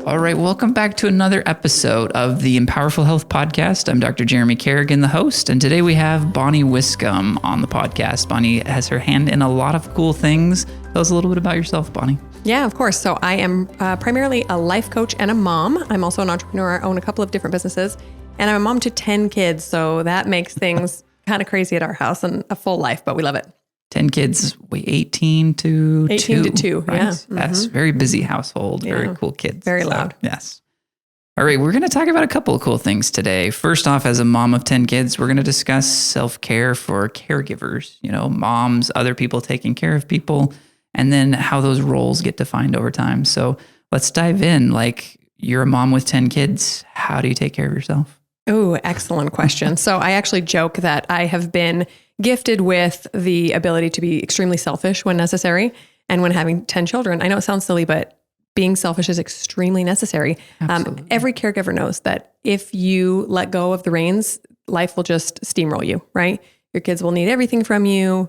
All right, welcome back to another episode of the Empowerful Health Podcast. I'm Dr. Jeremy Kerrigan, the host, and today we have Bonnie Wiscombe on the podcast. Bonnie has her hand in a lot of cool things. Tell us a little bit about yourself, Bonnie. Yeah, of course. So I am primarily a life coach and a mom. I'm also an entrepreneur. I own a couple of different businesses, and I'm a mom to 10 kids. So that makes things kind of crazy at our house and a full life, but we love it. 10 kids, 18 to 2. 18 to 2, right? yeah. Yes, very busy household, Yeah. very cool kids. Very loud. Yes. All right, we're going to talk about a couple of cool things today. First off, as a mom of 10 kids, we're going to discuss self-care for caregivers, moms, other people taking care of people, and then how those roles get defined over time. So let's dive in. Like, you're a mom with 10 kids. How do you take care of yourself? Oh, excellent question. So I actually joke that I have been gifted with the ability to be extremely selfish when necessary. And when having 10 children, I know it sounds silly, but being selfish is extremely necessary. Every caregiver knows that if you let go of the reins, life will just steamroll you, right? Your kids will need everything from you,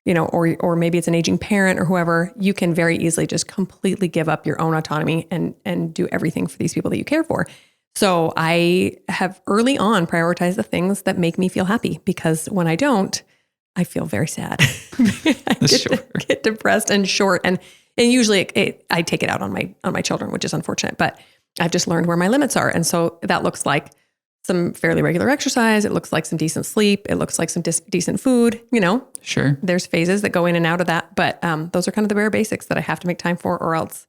or maybe it's an aging parent or whoever. You can very easily just completely give up your own autonomy and do everything for these people that you care for. So I have early on prioritized the things that make me feel happy, because when I don't, I feel very sad. I get depressed and short, and usually I take it out on my children, which is unfortunate. But I've just learned where my limits are, and so that looks like some fairly regular exercise. It looks like some decent sleep. It looks like some decent food. Sure. There's phases that go in and out of that, but those are kind of the bare basics that I have to make time for, or else.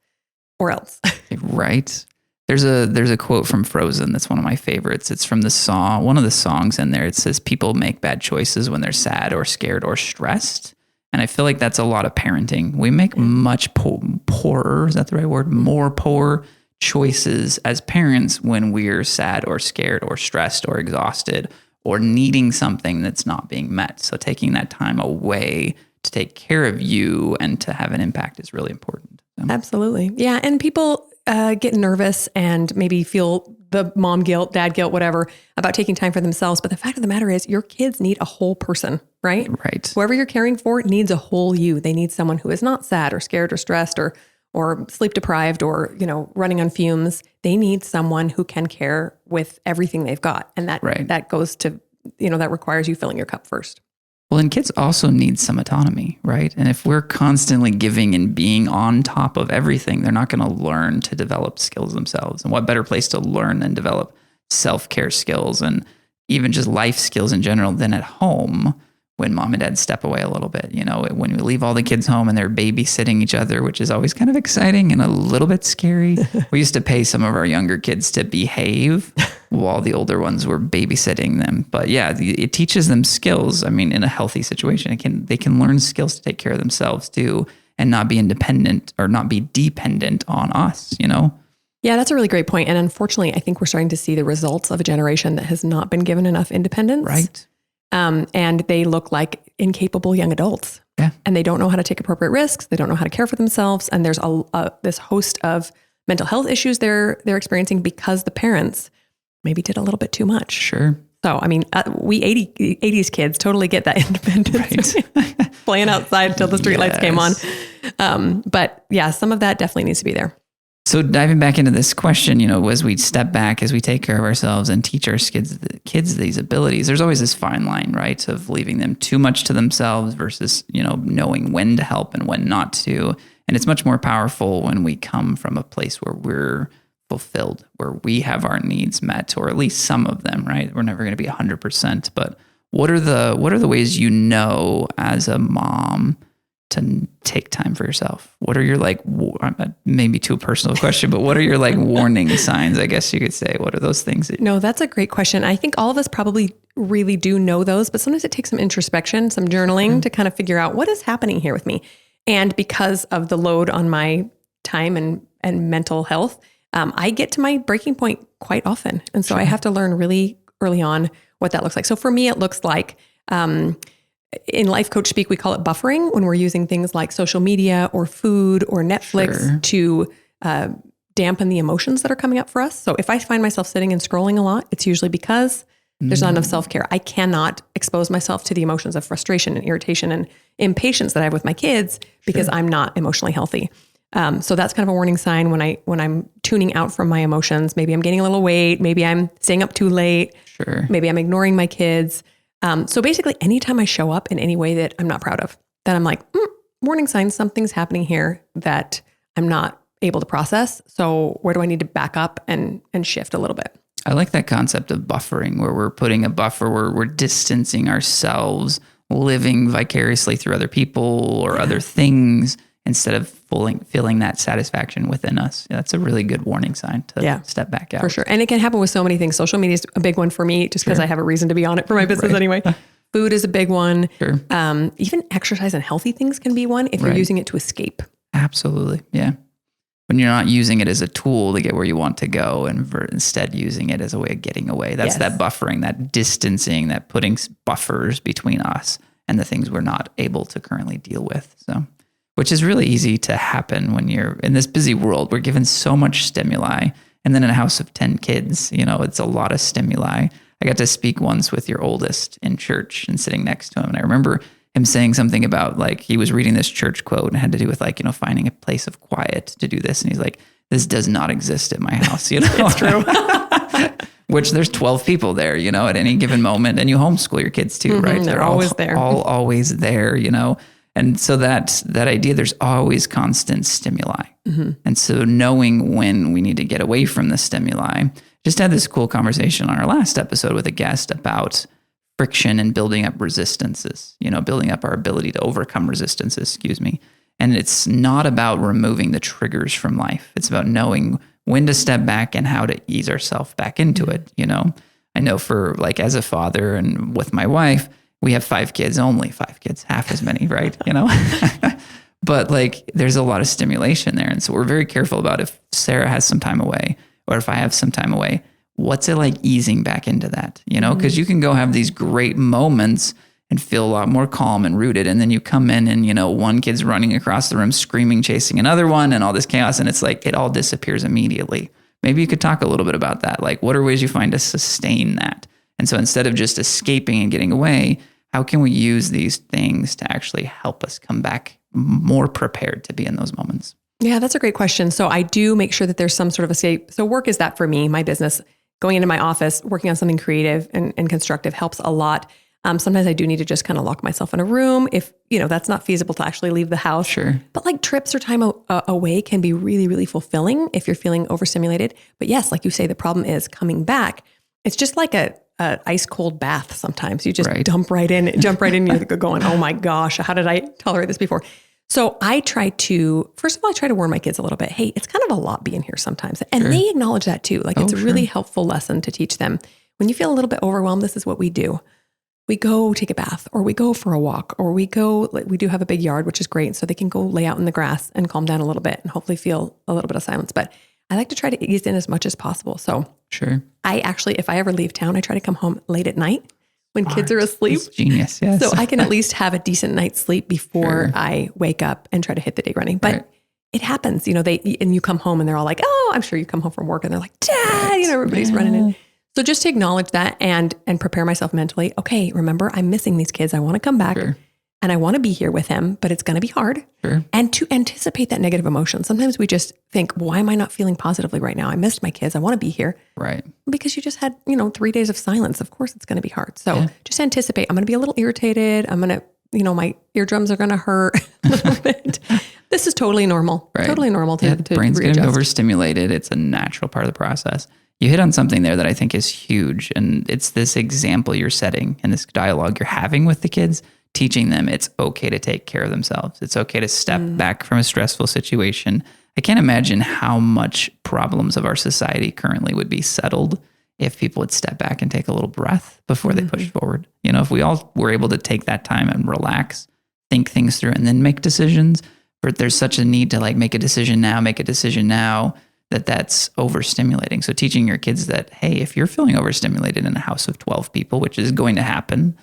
Right. There's a quote from Frozen that's one of my favorites. It's from one of the songs in there. It says, people make bad choices when they're sad or scared or stressed. And I feel like that's a lot of parenting. We make much poorer, is that the right word? More poor choices as parents when we're sad or scared or stressed or exhausted or needing something that's not being met. So taking that time away to take care of you and to have an impact is really important. Absolutely. Yeah. And people get nervous and maybe feel the mom guilt, dad guilt, whatever, about taking time for themselves. But the fact of the matter is, your kids need a whole person, right? Right. Whoever you're caring for needs a whole you. They need someone who is not sad or scared or stressed or sleep deprived or, running on fumes. They need someone who can care with everything they've got. And that goes to, that requires you filling your cup first. Well, and kids also need some autonomy, right? And if we're constantly giving and being on top of everything, they're not going to learn to develop skills themselves. And what better place to learn and develop self-care skills and even just life skills in general than at home when mom and dad step away a little bit. When we leave all the kids home and they're babysitting each other, which is always kind of exciting and a little bit scary. We used to pay some of our younger kids to behave while the older ones were babysitting them. But yeah, it teaches them skills. I mean, in a healthy situation, they can learn skills to take care of themselves too, and not be independent or not be dependent on us, Yeah, that's a really great point. And unfortunately, I think we're starting to see the results of a generation that has not been given enough independence. Right. And they look like incapable young adults. Yeah. And they don't know how to take appropriate risks. They don't know how to care for themselves. And there's this host of mental health issues they're experiencing because the parents maybe did a little bit too much. Sure. So, I mean, we 80s kids totally get that independence. Right. Playing outside until the streetlights came on. But yeah, some of that definitely needs to be there. So diving back into this question, as we step back, as we take care of ourselves and teach our kids these abilities, there's always this fine line, right, of leaving them too much to themselves versus, knowing when to help and when not to. And it's much more powerful when we come from a place where we're fulfilled, where we have our needs met, or at least some of them, right? We're never going to be 100%, but what are the ways as a mom to take time for yourself? What are your maybe too personal question, but what are your warning signs, I guess you could say? What are those things? No, that's a great question. I think all of us probably really do know those, but sometimes it takes some introspection, some journaling to kind of figure out what is happening here with me. And because of the load on my time and mental health, I get to my breaking point quite often. And so I have to learn really early on what that looks like. So for me, it looks like, in life coach speak, we call it buffering, when we're using things like social media or food or Netflix to dampen the emotions that are coming up for us. So if I find myself sitting and scrolling a lot, it's usually because there's not enough self-care. I cannot expose myself to the emotions of frustration and irritation and impatience that I have with my kids because I'm not emotionally healthy. So that's kind of a warning sign when I'm tuning out from my emotions. Maybe I'm gaining a little weight. Maybe I'm staying up too late. Sure. Maybe I'm ignoring my kids. So basically, anytime I show up in any way that I'm not proud of, that I'm like, warning sign, something's happening here that I'm not able to process. So where do I need to back up and shift a little bit? I like that concept of buffering, where we're putting a buffer, where we're distancing ourselves, living vicariously through other people or other things instead of feeling that satisfaction within us. Yeah, that's a really good warning sign to step back out. For sure. And it can happen with so many things. Social media is a big one for me just because I have a reason to be on it for my business anyway. Food is a big one. Sure. Even exercise and healthy things can be one if you're using it to escape. Absolutely. Yeah. When you're not using it as a tool to get where you want to go and instead using it as a way of getting away. That's that buffering, that distancing, that putting buffers between us and the things we're not able to currently deal with. So, which is really easy to happen when you're in this busy world. We're given so much stimuli. And then in a house of 10 kids, it's a lot of stimuli. I got to speak once with your oldest in church and sitting next to him. And I remember him saying something about he was reading this church quote and it had to do with finding a place of quiet to do this. And he's like, this does not exist at my house. It's true. Which there's 12 people there, at any given moment. And you homeschool your kids too, right? They're always there. Always there, And so that idea, there's always constant stimuli. And so knowing when we need to get away from the stimuli, just had this cool conversation on our last episode with a guest about friction and building up resistances, building up our ability to overcome resistances, And it's not about removing the triggers from life. It's about knowing when to step back and how to ease ourselves back into it. I know for as a father and with my wife, we have 5 kids, only 5 kids, half as many, right? But there's a lot of stimulation there. And so we're very careful about if Sarah has some time away or if I have some time away, what's it like easing back into that, because you can go have these great moments and feel a lot more calm and rooted. And then you come in and, one kid's running across the room, screaming, chasing another one and all this chaos. And it's it all disappears immediately. Maybe you could talk a little bit about that. What are ways you find to sustain that? And so instead of just escaping and getting away, how can we use these things to actually help us come back more prepared to be in those moments? Yeah, that's a great question. So I do make sure that there's some sort of escape. So work is that for me, my business. Going into my office, working on something creative and constructive helps a lot. Sometimes I do need to just kind of lock myself in a room if, that's not feasible to actually leave the house. Sure. But trips or time away can be really, really fulfilling if you're feeling overstimulated. But yes, like you say, the problem is coming back. It's just like a ice cold bath sometimes. You just jump right in. You're going, oh my gosh, how did I tolerate this before? So I try to warn my kids a little bit. Hey, it's kind of a lot being here sometimes. And they acknowledge that too. It's a really helpful lesson to teach them. When you feel a little bit overwhelmed, this is what we do. We go take a bath or we go for a walk or we do have a big yard, which is great. So they can go lay out in the grass and calm down a little bit and hopefully feel a little bit of silence. But I like to try to ease in as much as possible. So I actually, if I ever leave town, I try to come home late at night when kids are asleep. That's genius, yes. So I can at least have a decent night's sleep before I wake up and try to hit the day running. But it happens, and you come home and they're all like, oh, I'm sure you come home from work and they're like, Dad, everybody's running in. So just to acknowledge that and prepare myself mentally. Okay, remember, I'm missing these kids. I want to come back and I want to be here with them, but it's going to be hard. And to anticipate that negative emotion. Sometimes we just think, why am I not feeling positively right now? I missed my kids. I want to be here. Right. Because you just had, 3 days of silence. Of course, it's going to be hard. So just anticipate. I'm going to be a little irritated. I'm going to, my eardrums are going to hurt a little bit. This is totally normal. Totally normal to brain's readjust. getting overstimulated. It's a natural part of the process. You hit on something there that I think is huge. And it's this example you're setting and this dialogue you're having with the kids, teaching them it's okay to take care of themselves. It's okay to step back from a stressful situation. I can't imagine how much problems of our society currently would be settled if people would step back and take a little breath before they push forward. If we all were able to take that time and relax, think things through, and then make decisions, but there's such a need to make a decision now, that's overstimulating. So teaching your kids that, hey, if you're feeling overstimulated in a house of 12 people, which is going to happen,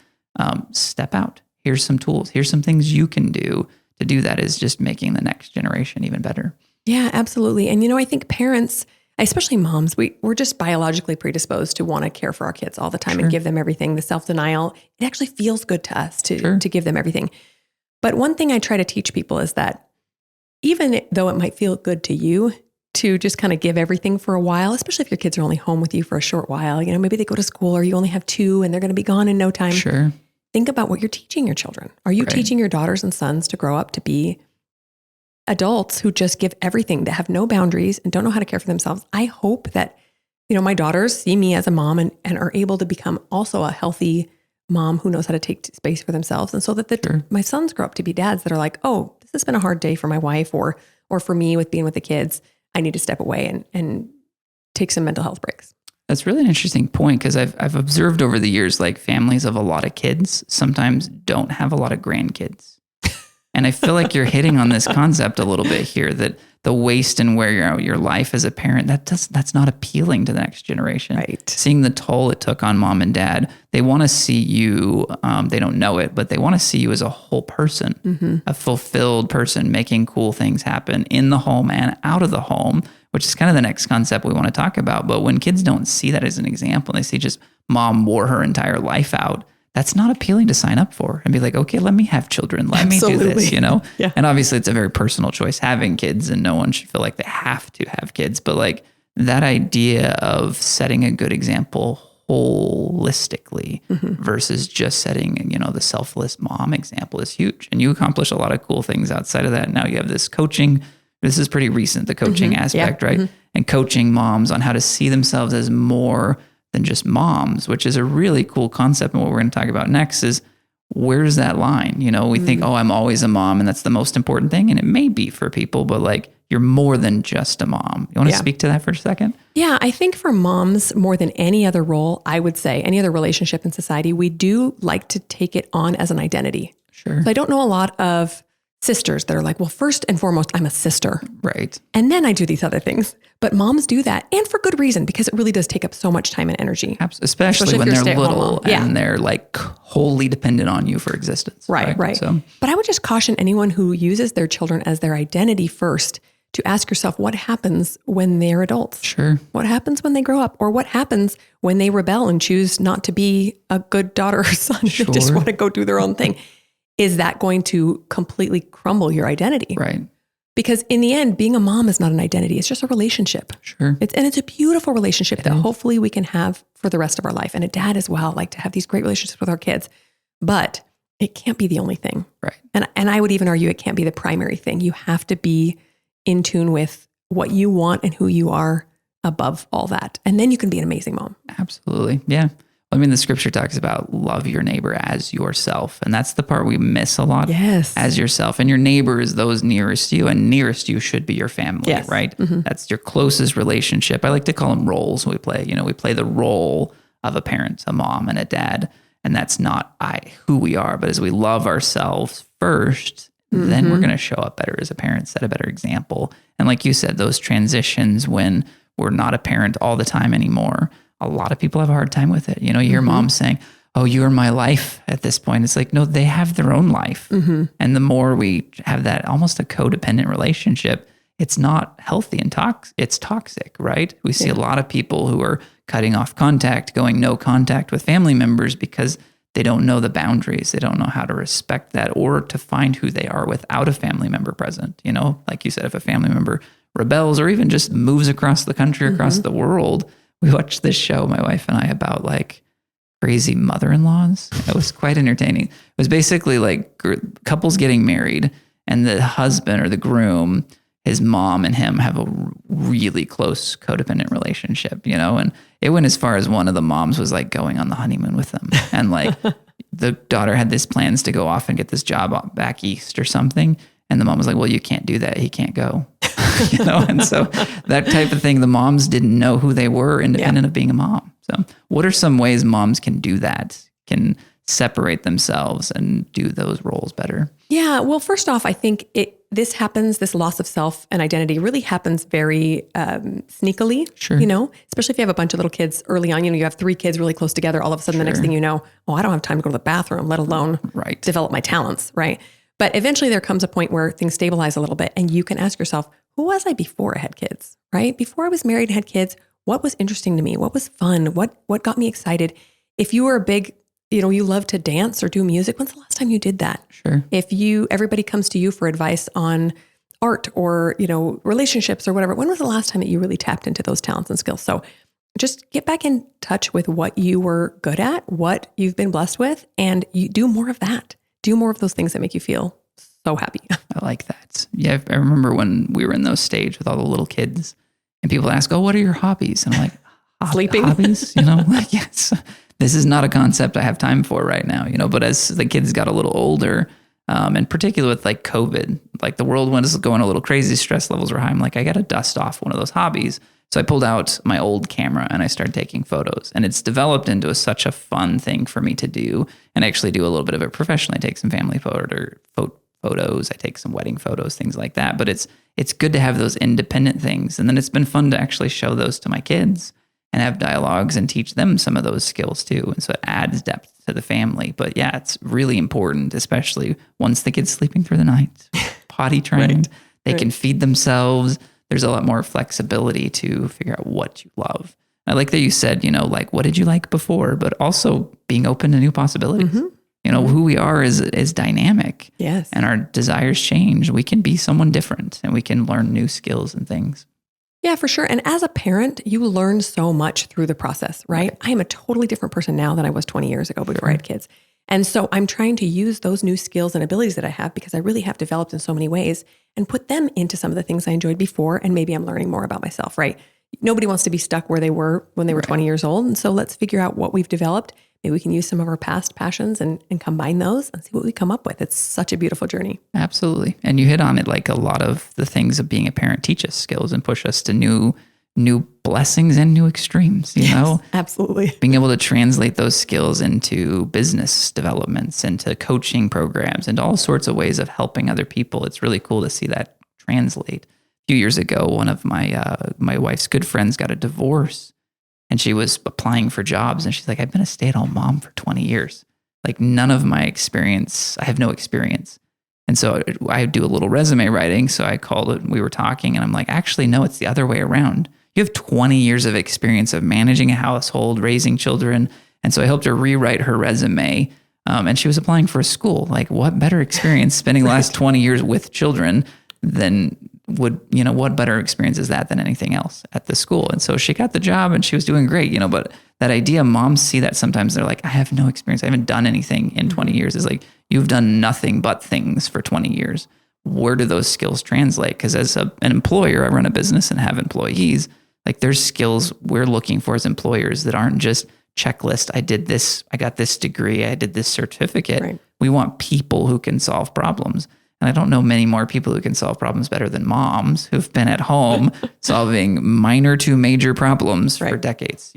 step out. Here's some tools. Here's some things you can do to do that is just making the next generation even better. Yeah, absolutely. And, I think parents, especially moms, we're just biologically predisposed to want to care for our kids all the time and give them everything. The self-denial, it actually feels good to us to give them everything. But one thing I try to teach people is that even though it might feel good to you to just kind of give everything for a while, especially if your kids are only home with you for a short while, maybe they go to school or you only have 2 and they're going to be gone in no time. Sure. Think about what you're teaching your children. Are you teaching your daughters and sons to grow up to be adults who just give everything, that have no boundaries and don't know how to care for themselves? I hope that, my daughters see me as a mom and are able to become also a healthy mom who knows how to take space for themselves. And so that my sons grow up to be dads that are like, oh, this has been a hard day for my wife or for me with being with the kids. I need to step away and take some mental health breaks. That's really an interesting point, because I've observed over the years, like families of a lot of kids sometimes don't have a lot of grandkids. And I feel like you're hitting on this concept a little bit here, that the waste and wear your life as a parent, that's not appealing to the next generation. Right. Seeing the toll it took on mom and dad, they want to see you, they don't know it, but they want to see you as a whole person, a fulfilled person, making cool things happen in the home and out of the home, which is kind of the next concept we want to talk about. But when kids don't see that as an example, and they see just mom wore her entire life out, that's not appealing to sign up for and be like, okay, let me have children. Let me do this, Yeah. And obviously it's a very personal choice having kids, and no one should feel like they have to have kids. But like that idea of setting a good example holistically versus just setting, the selfless mom example is huge. And you accomplish a lot of cool things outside of that. Now you have this coaching. This is pretty recent, the coaching aspect, right? And coaching moms on how to see themselves as more than just moms, which is a really cool concept. And what we're going to talk about next is, where's that line? We think, oh, I'm always a mom and that's the most important thing. And it may be for people, but like, you're more than just a mom. You want to speak to that for a second? Yeah, I think for moms, more than any other role, I would say, any other relationship in society, we do like to take it on as an identity. Sure. So I don't know a lot of sisters that are like, well, first and foremost, I'm a sister. Right. And then I do these other things. But moms do that, and for good reason, because it really does take up so much time and energy. Especially when they're little and they're like wholly dependent on you for existence. Right. So. But I would just caution anyone who uses their children as their identity first to ask yourself, what happens when they're adults? Sure. What happens when they grow up? Or what happens when they rebel and choose not to be a good daughter or son? They just want to go do their own thing. Is that going to completely crumble your identity? Right. Because in the end, being a mom is not an identity. It's just a relationship. Sure. It's a beautiful relationship that hopefully we can have for the rest of our life. And a dad as well, like to have these great relationships with our kids. But it can't be the only thing. Right. And I would even argue it can't be the primary thing. You have to be in tune with what you want and who you are above all that. And then you can be an amazing mom. Absolutely. Yeah. I mean, the scripture talks about love your neighbor as yourself. And that's the part we miss a lot. Yes. As yourself. And your neighbor is those nearest you, and nearest you should be your family, right? That's your closest relationship. I like to call them roles we play. We play the role of a parent, a mom and a dad. And that's not who we are, but as we love ourselves first, then we're going to show up better as a parent, set a better example. And like you said, those transitions when we're not a parent all the time anymore, a lot of people have a hard time with it. You hear moms saying, oh, you're my life at this point. It's like, no, they have their own life. And the more we have that almost a codependent relationship, it's not healthy and it's toxic, right? We see a lot of people who are cutting off contact, going no contact with family members because they don't know the boundaries. They don't know how to respect that or to find who they are without a family member present. Like you said, if a family member rebels or even just moves across the country, across the world. We watched this show, my wife and I, about like crazy mother-in-laws. It was quite entertaining. It was basically like couples getting married, and the husband or the groom, his mom and him have a really close codependent relationship, and it went as far as one of the moms was like going on the honeymoon with them. And like the daughter had these plans to go off and get this job back east or something. And the mom was like, well, you can't do that. He can't go. And so that type of thing, the moms didn't know who they were independent of being a mom. So what are some ways moms can do that, can separate themselves and do those roles better? Yeah. Well, first off, I think this loss of self and identity really happens very sneakily, Sure. Especially if you have a bunch of little kids early on, you have 3 kids really close together. All of a sudden, the next thing you know, I don't have time to go to the bathroom, let alone develop my talents. Right. But eventually there comes a point where things stabilize a little bit and you can ask yourself, who was I before I had kids, right? Before I was married and had kids, what was interesting to me? What was fun? What got me excited? If you were a big, you love to dance or do music, when's the last time you did that? Sure. If everybody comes to you for advice on art or, relationships or whatever. When was the last time that you really tapped into those talents and skills? So just get back in touch with what you were good at, what you've been blessed with, and you do more of that. Do more of those things that make you feel so happy. I like that. Yeah, I remember when we were in those stage with all the little kids and people ask, oh, what are your hobbies? And I'm like, sleeping. Hobbies? Yes, this is not a concept I have time for right now, but as the kids got a little older, in particular with like COVID, like the world was going a little crazy, stress levels were high. I'm like, I got to dust off one of those hobbies. So I pulled out my old camera and I started taking photos, and it's developed into such a fun thing for me to do. And I actually do a little bit of it professionally. I take some family photos. I take some wedding photos, things like that. But it's good to have those independent things. And then it's been fun to actually show those to my kids and have dialogues and teach them some of those skills too. And so it adds depth to the family. But yeah, it's really important, especially once the kid's sleeping through the night, potty trained, they can feed themselves. There's a lot more flexibility to figure out what you love. I like that you said, like, what did you like before? But also being open to new possibilities. Mm-hmm. Who we are is dynamic. Yes. And our desires change. We can be someone different and we can learn new skills and things. Yeah, for sure. And as a parent, you learn so much through the process, right? I am a totally different person now than I was 20 years ago before I had kids. And so I'm trying to use those new skills and abilities that I have, because I really have developed in so many ways, and put them into some of the things I enjoyed before. And maybe I'm learning more about myself, right? Nobody wants to be stuck where they were when they were 20 years old. And so let's figure out what we've developed. Maybe we can use some of our past passions and combine those and see what we come up with. It's such a beautiful journey. Absolutely. And you hit on it, like a lot of the things of being a parent teach us skills and push us to new blessings and new extremes, Yes, absolutely. Being able to translate those skills into business developments, into coaching programs, and all sorts of ways of helping other people. It's really cool to see that translate. A few years ago, one of my wife's good friends got a divorce, and she was applying for jobs, and she's like, I've been a stay-at-home mom for 20 years. Like, none of my experience, I have no experience. And so I do a little resume writing. So I called it, we were talking, and I'm like, actually, no, it's the other way around. You have 20 years of experience of managing a household, raising children. And so I helped her rewrite her resume. And she was applying for a school. Like, what better experience spending the last 20 years with children than what better experience is that than anything else at the school? And so she got the job and she was doing great, but that idea, moms see that sometimes they're like, I have no experience. I haven't done anything in 20 years. It's like, you've done nothing but things for 20 years. Where do those skills translate? Because as an employer, I run a business and have employees. Like, there's skills we're looking for as employers that aren't just checklist. I did this, I got this degree, I did this certificate. Right. We want people who can solve problems. And I don't know many more people who can solve problems better than moms who've been at home solving minor to major problems for decades,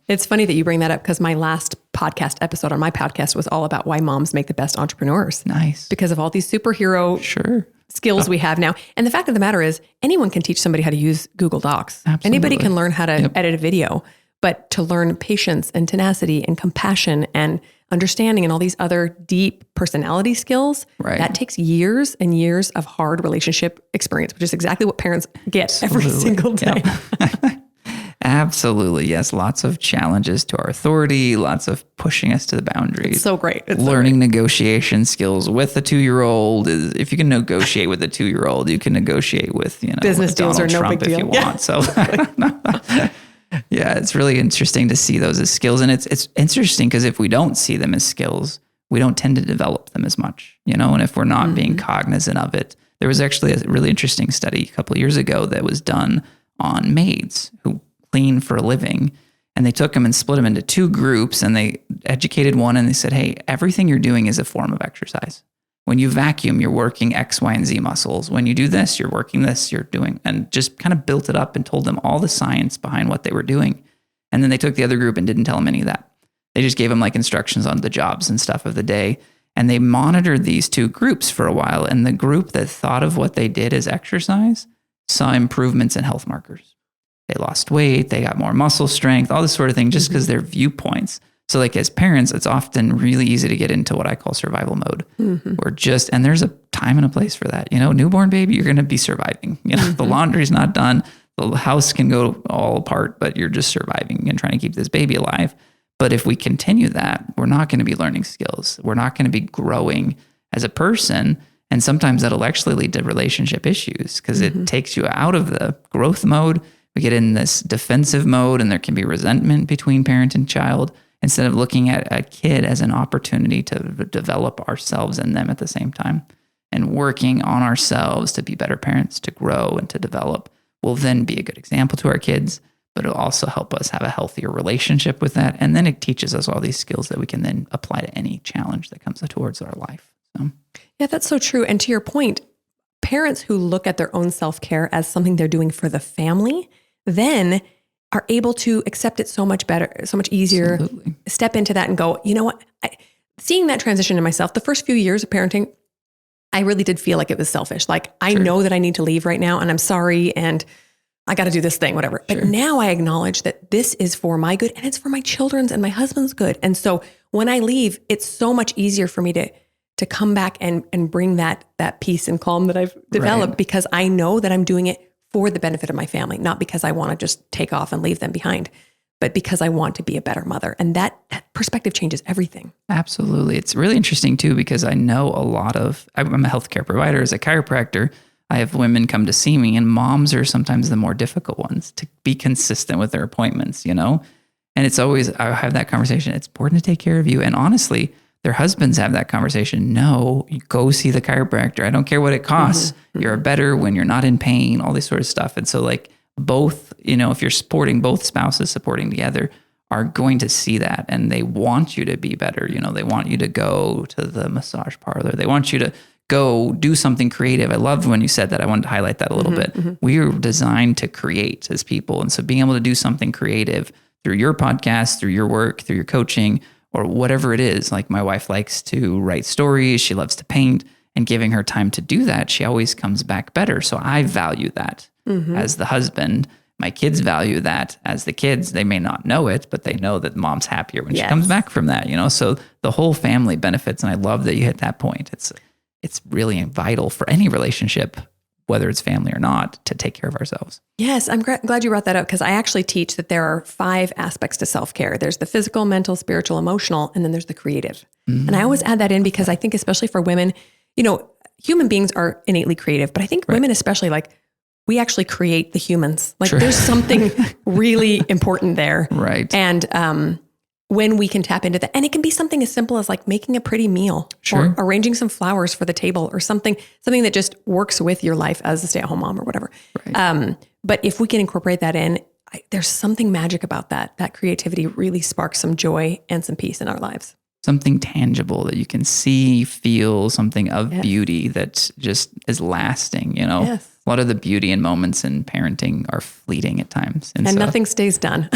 It's funny that you bring that up, because my last podcast episode on my podcast was all about why moms make the best entrepreneurs. Nice. Because of all these superhero skills we have now. And the fact of the matter is, anyone can teach somebody how to use Google Docs. Absolutely. Anybody can learn how to edit a video, but to learn patience and tenacity and compassion and understanding and all these other deep personality skills, that takes years and years of hard relationship experience, which is exactly what parents get every single day. Yep. Absolutely. Yes. Lots of challenges to our authority, lots of pushing us to the boundaries. It's so great. It's learning negotiation skills with a 2-year-old is, if you can negotiate with a 2-year-old, you can negotiate with, business deals Donald are no Trump big deal. if you want. So yeah, it's really interesting to see those as skills. And it's interesting because if we don't see them as skills, we don't tend to develop them as much, and if we're not being cognizant of it. There was actually a really interesting study a couple of years ago that was done on maids who clean for a living. And they took them and split them into 2 groups, and they educated one, and they said, hey, everything you're doing is a form of exercise. When you vacuum, you're working X, Y, and Z muscles. When you do this, you're working this, you're doing, and just kind of built it up and told them all the science behind what they were doing. And then they took the other group and didn't tell them any of that. They just gave them like instructions on the jobs and stuff of the day. And they monitored these 2 groups for a while. And the group that thought of what they did as exercise saw improvements in health markers. They lost weight, they got more muscle strength, all this sort of thing, just because their viewpoints. So like as parents, it's often really easy to get into what I call survival mode. And there's a time and a place for that. Newborn baby, you're going to be surviving. The laundry's not done. The house can go all apart, but you're just surviving and trying to keep this baby alive. But if we continue that, we're not going to be learning skills. We're not going to be growing as a person. And sometimes that'll actually lead to relationship issues because it takes you out of the growth mode. We get in this defensive mode, and there can be resentment between parent and child instead of looking at a kid as an opportunity to develop ourselves and them at the same time. And working on ourselves to be better parents, to grow and to develop will then be a good example to our kids, but it'll also help us have a healthier relationship with that. And then it teaches us all these skills that we can then apply to any challenge that comes towards our life. So. Yeah, that's so true. And to your point, parents who look at their own self-care as something they're doing for the family, then are able to accept it so much better, so much easier, Absolutely. Step into that and go, you know what? Seeing that transition in myself, the first few years of parenting, I really did feel like it was selfish. Like, I know that I need to leave right now and I'm sorry and I got to do this thing, whatever. But now I acknowledge that this is for my good and it's for my children's and my husband's good. And so when I leave, it's so much easier for me to come back and bring that peace and calm that I've developed because I know that I'm doing it for the benefit of my family, not because I want to just take off and leave them behind, but because I want to be a better mother. And that perspective changes everything. Absolutely. It's really interesting too, because I know I'm a healthcare provider as a chiropractor. I have women come to see me, and moms are sometimes the more difficult ones to be consistent with their appointments, And it's always, I have that conversation. It's important to take care of you. And honestly, their husbands have that conversation. No, you go see the chiropractor. I don't care what it costs. You're better when you're not in pain, all this sort of stuff. And so like both, if you're supporting both spouses supporting together are going to see that, and they want you to be better. They want you to go to the massage parlor. They want you to go do something creative. I loved when you said that. I wanted to highlight that a little bit. We are designed to create as people. And so being able to do something creative through your podcast, through your work, through your coaching, or whatever it is. Like my wife likes to write stories. She loves to paint, and giving her time to do that, she always comes back better. So I value that as the husband. My kids value that as the kids. They may not know it, but they know that mom's happier when she comes back from that, So the whole family benefits. And I love that you hit that point. It's really vital for any relationship, whether it's family or not, to take care of ourselves. Yes, I'm glad you brought that up, because I actually teach that there are 5 aspects to self-care. There's the physical, mental, spiritual, emotional, and then there's the creative. And I always add that in because I think especially for women, human beings are innately creative, but I think women especially, like, we actually create the humans. Like there's something really important there. Right. And when we can tap into that, and it can be something as simple as like making a pretty meal or arranging some flowers for the table or something that just works with your life as a stay-at-home mom or whatever. Right. But if we can incorporate that in, there's something magic about that. That creativity really sparks some joy and some peace in our lives. Something tangible that you can see, feel, something of beauty that just is lasting, Yes. A lot of the beauty in moments in parenting are fleeting at times. And so, nothing stays done.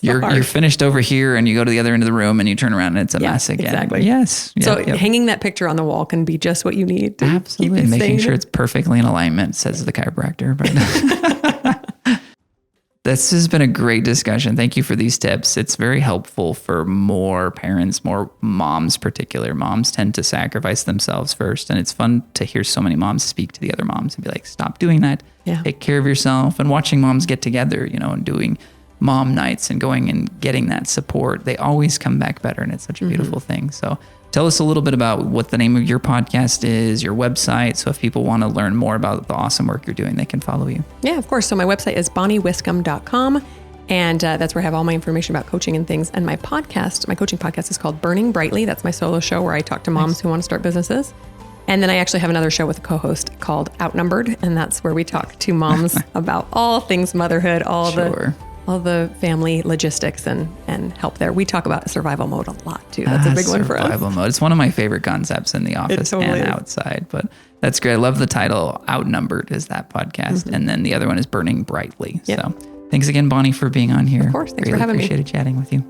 You're finished over here and you go to the other end of the room and you turn around and it's a mess again. Exactly. Yes. So hanging that picture on the wall can be just what you need. To Absolutely. Keep Making sure it's perfectly in alignment, says the chiropractor. But this has been a great discussion. Thank you for these tips. It's very helpful for more parents, more moms, particular. Moms tend to sacrifice themselves first. And it's fun to hear so many moms speak to the other moms and be like, stop doing that. Take care of yourself. And watching moms get together, and doing mom nights and going and getting that support, they always come back better. And it's such a beautiful thing. So tell us a little bit about what the name of your podcast is, your website. So if people want to learn more about the awesome work you're doing, they can follow you. Yeah, of course. So my website is bonniewiscombe.com. And that's where I have all my information about coaching and things. And my coaching podcast is called Burning Brightly. That's my solo show where I talk to moms who want to start businesses. And then I actually have another show with a co-host called Outnumbered. And that's where we talk to moms about all things motherhood, all the family logistics and help there. We talk about survival mode a lot too. That's a big one for us. Survival mode. It's one of my favorite concepts in the office and outside, but that's great. I love the title. Outnumbered is that podcast. And then the other one is Burning Brightly. So thanks again, Bonnie, for being on here. Of course. Thanks for having me. Appreciated chatting with you.